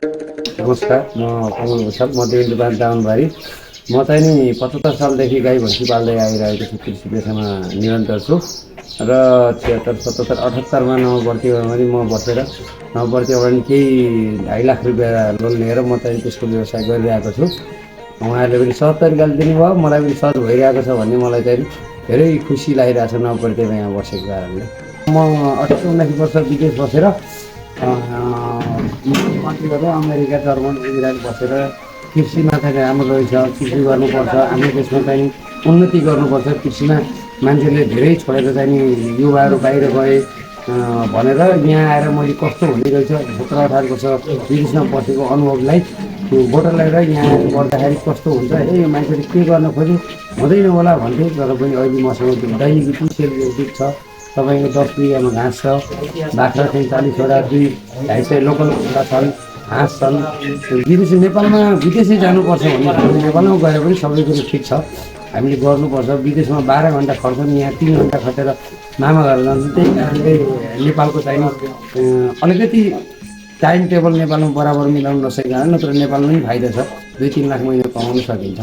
नमस्कार, म कमल भूषाल मध्यबिन्दुबाट दाउनबारी। म चाहिँ नि 75 सालदेखि गाई भैँसी पाल्दै आइरहेको छु। कृषि पेसामा निरन्तर छु र 76, 77, 78मा नवभर्तीमा पनि म बसेर नवभर्तीबाट नि केही 2.5 लाख रुपियाँ लोन लिएर म चाहिँ त्यसको व्यवसाय गरिरहेको छु। उहाँहरूले पनि सहज तरिकाले दिनुभयो, मलाई पनि सहज भइरहेको छ भन्ने मलाई चाहिँ धेरै खुसी लागिरहेको छ नवभर्तीमा यहाँ बसेको कारणले। म 18, 19 वर्ष विदेश बसेर मन्त्री गरेर अमेरिका, जर्मन, इजरायल बसेर कृषिमा चाहिँ राम्रो रहेछ, कृषि गर्नुपर्छ, हाम्रो देशमा चाहिँ उन्नति गर्नुपर्छ, कृषिमा मान्छेले धेरै छोडेर चाहिँ नि युवाहरू बाहिर गए भनेर यहाँ आएर मैले कस्तो हुने रहेछ 17-18 वर्ष विदेशमा बसेको अनुभवलाई बोटल लगाएर यहाँ गर्दाखेरि कस्तो हुन्छ, यो मान्छेले के गर्न खोज्यो हुँदैन होला भन्थे। तर पनि अहिले मसँग दैनिक 20 दुध छ, तपाईँको 10 बिगामा घाँस छ, बाख्रा चाहिँ 40वटा, 2-2.5 लोकल कुखुरा छन्, हाँस छन्। विदेशी नेपालमा विदेशै जानुपर्छ भने नेपालमा गएर पनि सबै कुरो ठिक छ, हामीले गर्नुपर्छ। विदेशमा 12 घन्टा खट्छन्, यहाँ 3 घन्टा खटेर मामा घर जान्छ। त्यही कारणले नेपालको चाहिँ अलिकति टाइम टेबल नेपालमा बराबर मिलाउन नसकेको कारण, नत्र नेपालमा पनि फाइदा छ, 2-3 लाख महिना कमाउन सकिन्छ।